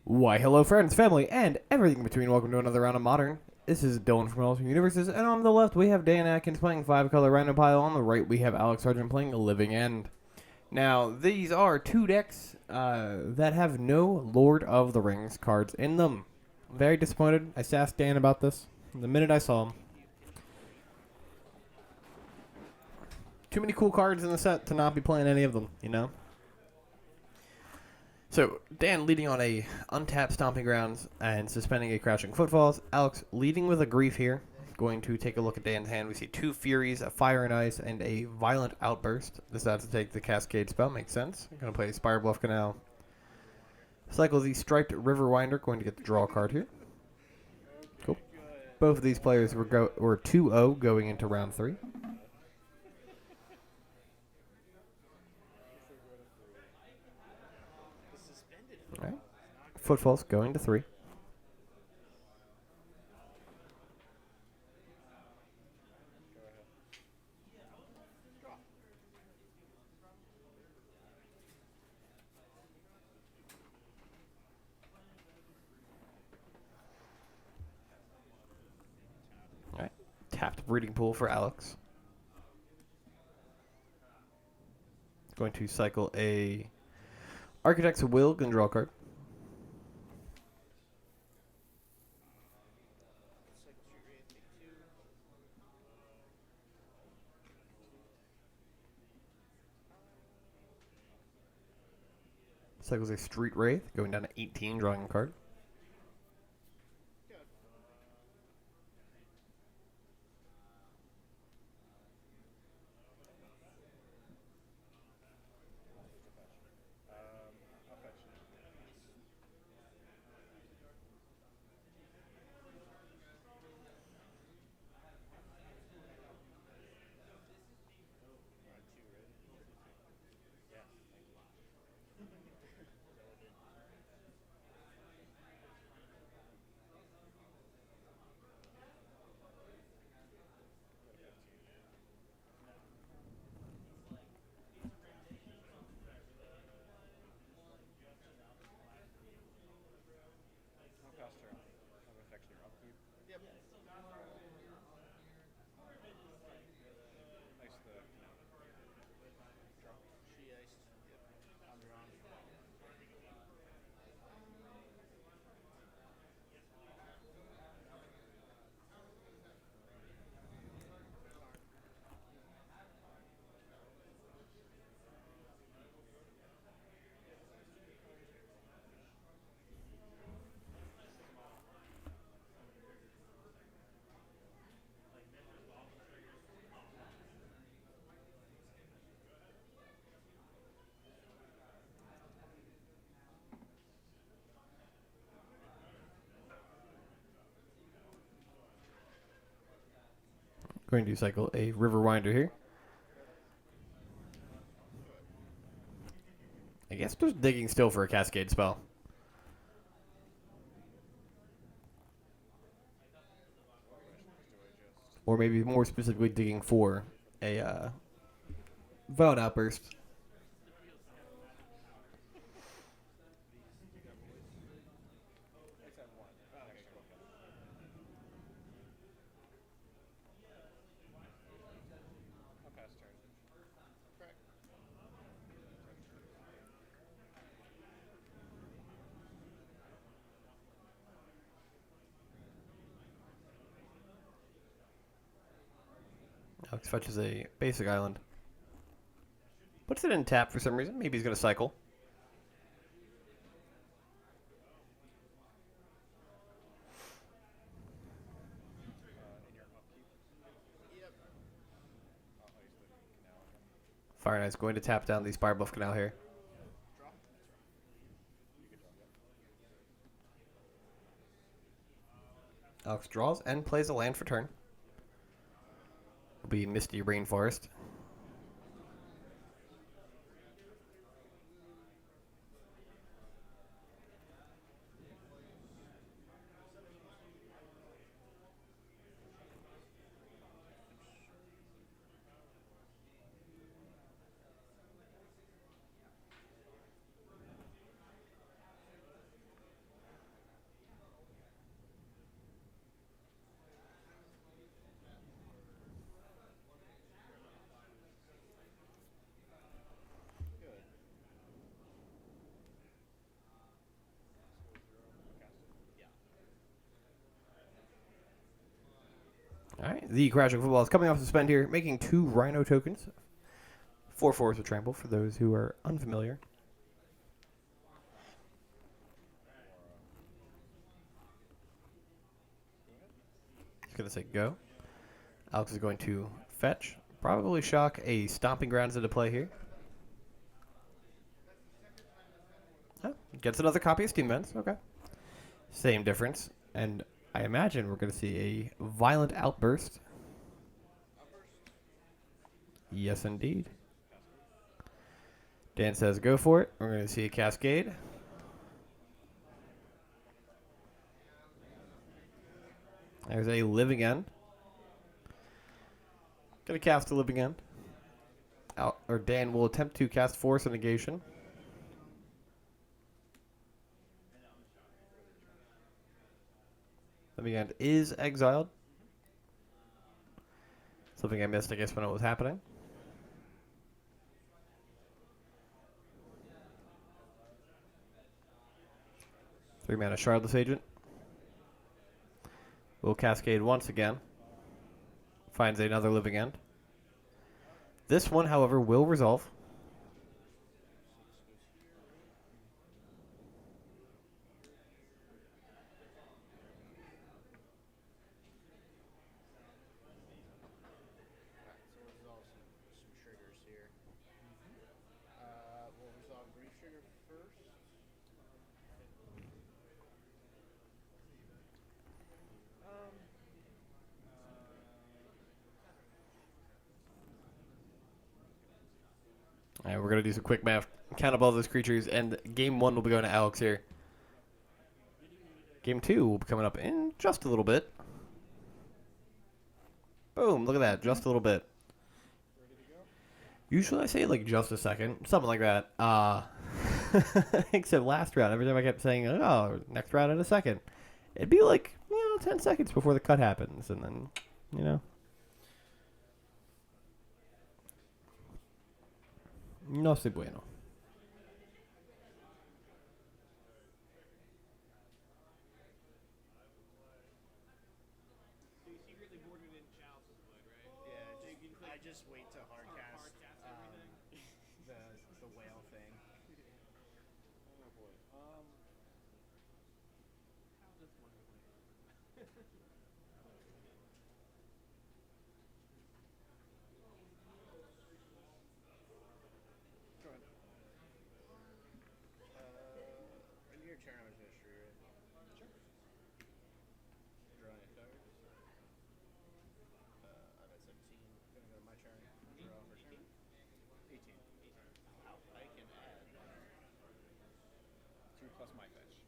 Why, hello, friends, family, and everything in between. Welcome to another round of Modern. This is Dylan from Alternate Universes, and on the left we have Dan Atkins playing 5-color random pile. On the right we have Alex Sargent playing a Living End. Now, these are two decks that have no Lord of the Rings cards in them. I'm very disappointed. I asked Dan about this the minute I saw him. Too many cool cards in the set to not be playing any of them, you know? So, Dan leading on a untapped Stomping Grounds and suspending a Crouching Footfalls. Alex leading with a Grief here. Going to take a look at Dan's hand. We see two Furies, a Fire and Ice, and a Violent Outburst. Decides to take the Cascade spell. Makes sense. Going to play Spire Bluff Canal. Cycle the Striped River Winder. Going to get the draw card here. Cool. Both of these players were 2-0 going into round 3. All right. Footfalls going to 3. All right. Tapped Breeding Pool for Alex. Going to cycle a Architect's Will, going to draw a card. Cycles a Street Wraith, going down to 18, drawing a card. Going to cycle a River Winder here. I guess just digging still for a Cascade spell. Or maybe more specifically digging for a Violent Outburst. Alex fetches a basic island. Puts it in tap for some reason. Maybe he's going to cycle. Fire Knight's going to tap down the Spire Bluff Canal here. Alex draws and plays a land for turn. Will be Misty Rainforest. The Crashing Football is coming off suspend here, making 2 Rhino tokens. 4/4 with trample for those who are unfamiliar. He's going to say go. Alex is going to fetch. Probably shock a Stomping Grounds into play here. Oh, gets another copy of Steam Vents. Okay. Same difference. And I imagine we're going to see a Violent Outburst. Yes, indeed. Dan says go for it. We're going to see a Cascade. There's a Living End. Going to cast a Living End. Dan will attempt to cast Force of Negation. Living End is exiled. Something I missed, I guess, when it was happening. Three mana Shardless Agent. Will Cascade once again. Finds another Living End. This one, however, will resolve. All right, we're going to do some quick math. Count up all those creatures, and game 1 will be going to Alex here. Game 2 will be coming up in just a little bit. Boom, look at that, just a little bit. Usually I say like just a second, something like that. Except last round, every time I kept saying, oh, next round in a second. It'd be like, 10 seconds before the cut happens, and then, No sé bueno. I just wait to hardcast the whale thing. Oh boy. Go ahead. End of your turn, I'm just gonna shrew it. Sure. Draw any cards. I'm at 17. Gonna go to my turn. Draw for turn. 18. Wow, I can add 2 plus my fetch.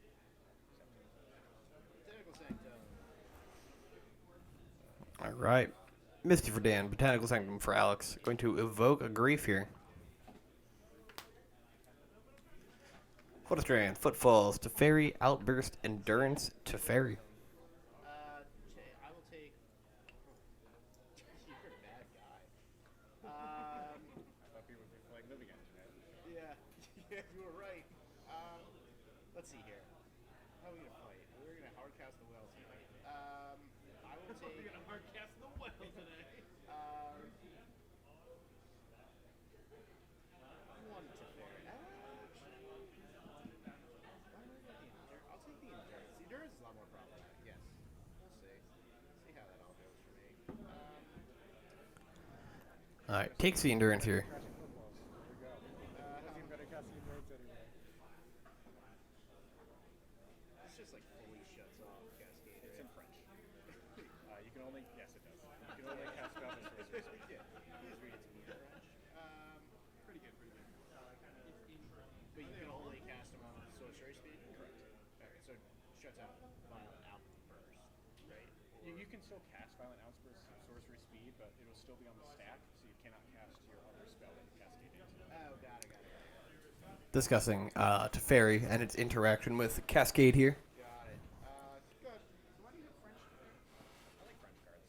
17. Botanical Sanctum. All right. Misty for Dan, Botanical Sanctum for Alex. Going to evoke a Grief here. Strand, Footfalls, Teferi, Outburst, Endurance, Teferi. I will take. You're a bad guy. I thought people would be playing Living End today. Yeah, you were right. Let's see here. How are we gonna fight? We're gonna hardcast the whale tonight. I will take. We're gonna hardcast the whale today. One to fair. I'll take the endurance. The endurance is a lot more problematic. Yes. We'll see. See how that all goes for me. All right, takes the Endurance here. Crashing Footfalls. Here we go. Doesn't even gotta cast the Endurance anyway. It's just like fully shuts off Cascade. It's in French. You can only, yes it does. You can only cast spells and sorcery speed. Yeah. Please read it to me in French. Pretty good, pretty good. But you can only cast them on sorcery speed? Correct. Okay, so it shuts out Violent Outburst, right? You can still cast Violent Outburst sorcery speed, but it'll still be on the stack, so you cannot cast your other spell and cascade into it. Oh, got it. Discussing Teferi and its interaction with Cascade here. Got it. Good. So why do you have French? I like French cards.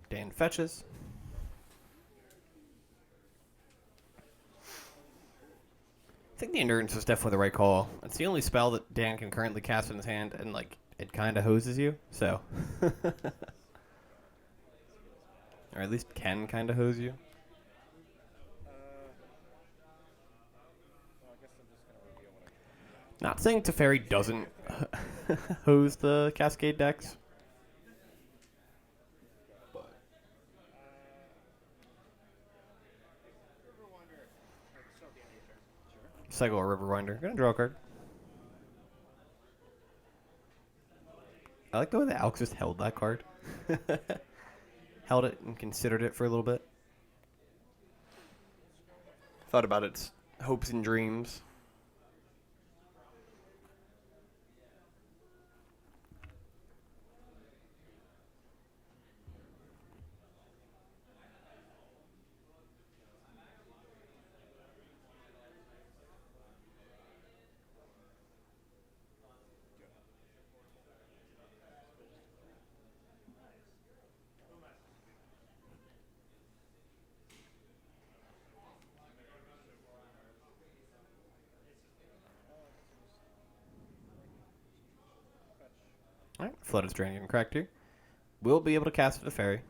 Dan fetches. I think the Endurance is definitely the right call. It's the only spell that Dan can currently cast in his hand, and like it kind of hoses you. So, or at least can kind of hose you. Well, I guess I'm just gonna reveal what I can. Not saying Teferi doesn't hose the Cascade decks. River Wander. Or still at the end of your turn. Sure. Cycle or Riverwinder. Gonna draw a card. I like the way that Alex just held that card. Held it and considered it for a little bit. Thought about its hopes and dreams. Alright, Flooded Strand getting cracked here. We'll be able to cast the Fairy.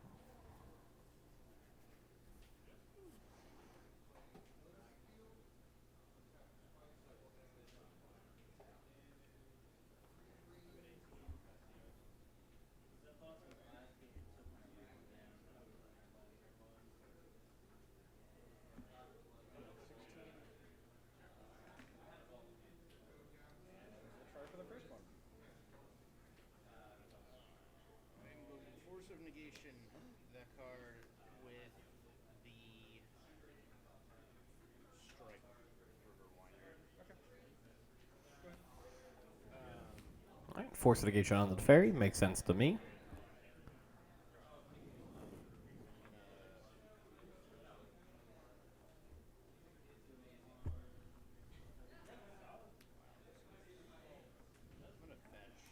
We'll try for the first one. I'm going to Force of Negation that card with the Strike River Winder. Okay. Alright, Force Litigation on the Fairy. Makes sense to me. I'm going to fetch.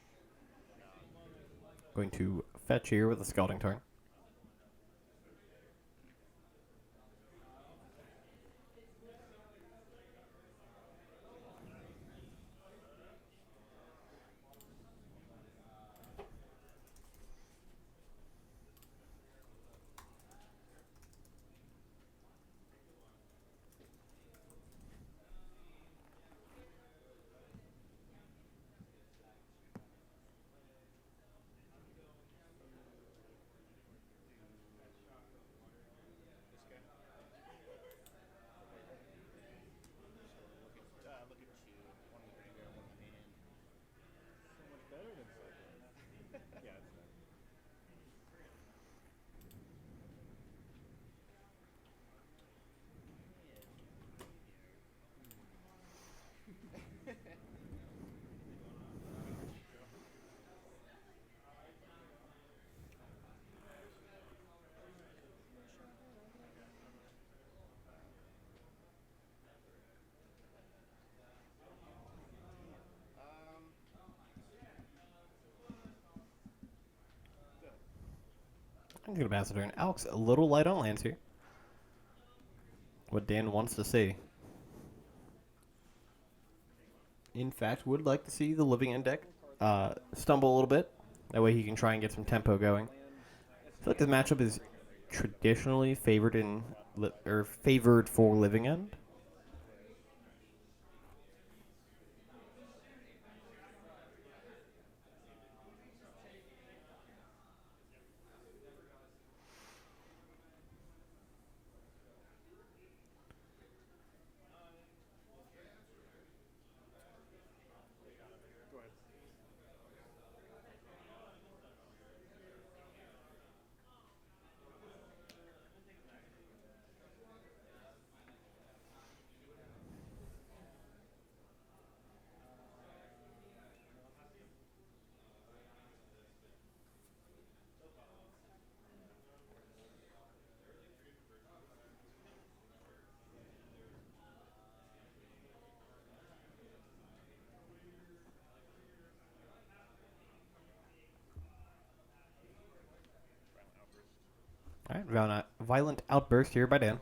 Going to fetch here with a Scalding Tarn. This guy. Look at two. One in the graveyard, one in the hand. So much better than cycling. Yeah, it's fine. Good. I'm going to pass it turn. Alex, a little light on lands here. What Dan wants to see. In fact, would like to see the Living End deck stumble a little bit. That way he can try and get some tempo going. I feel like this matchup is traditionally favored favored for Living End. Go ahead. All right, Violent Outburst here by Dan.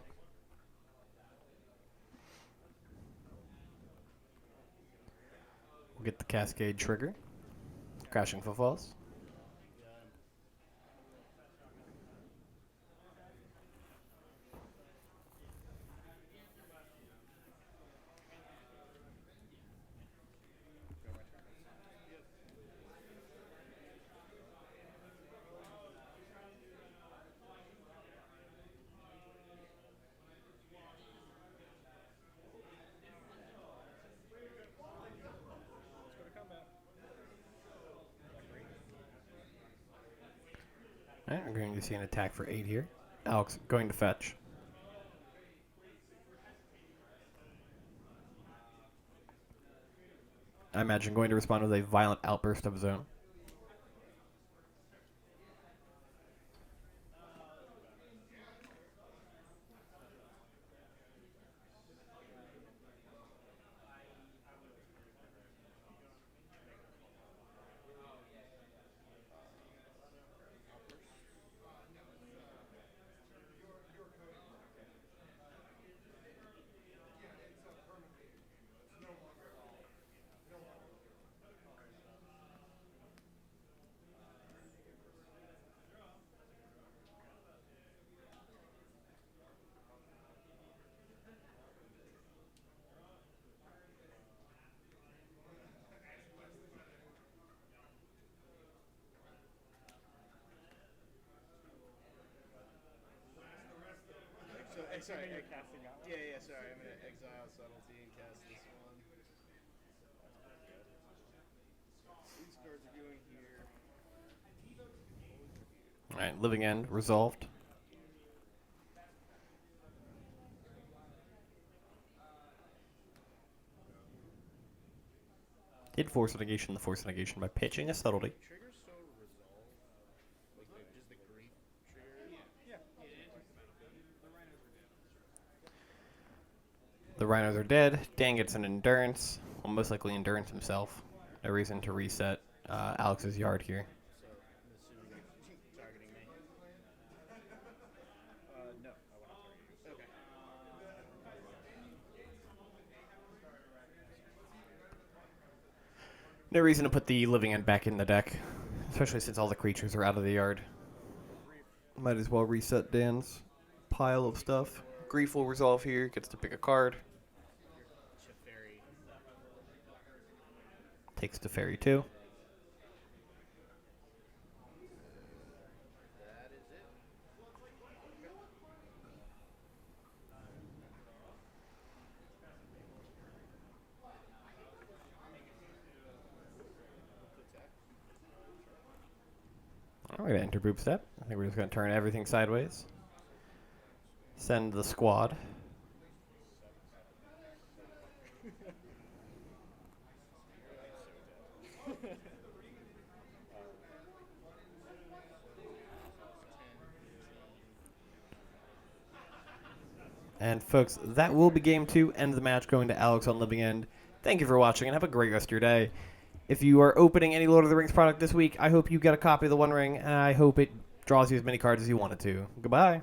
We'll get the cascade trigger. Crashing Footfalls. Go my turn. Let's go to combat. Alright, we're going to see an attack for 8 here. Alex going to fetch. I imagine going to respond with a violent outburst of his own. Sorry. You're casting out. Yeah, sorry. I'm going to exile Subtlety and cast this one. These cards are going here. Alright, Living End resolved. Did force negation the force negation by pitching a subtlety. Triggers still resolve? Like just the grief trigger? Yeah. The rhinos are dead. Dan gets an endurance. Well, most likely endurance himself. No reason to reset Alex's yard here. So I'm assuming you're targeting me. No, I want to target you. Okay. No reason to put the Living End back in the deck, especially since all the creatures are out of the yard. Might as well reset Dan's pile of stuff. Grief will resolve here. Gets to pick a card. Teferi. Takes Teferi too. That is it. We're going to enter Boop Step. I think we're just going to turn everything sideways. Send the squad. And folks, that will be game 2. End of the match going to Alex on Living End. Thank you for watching and have a great rest of your day. If you are opening any Lord of the Rings product this week, I hope you get a copy of the One Ring, and I hope it draws you as many cards as you want it to. Goodbye.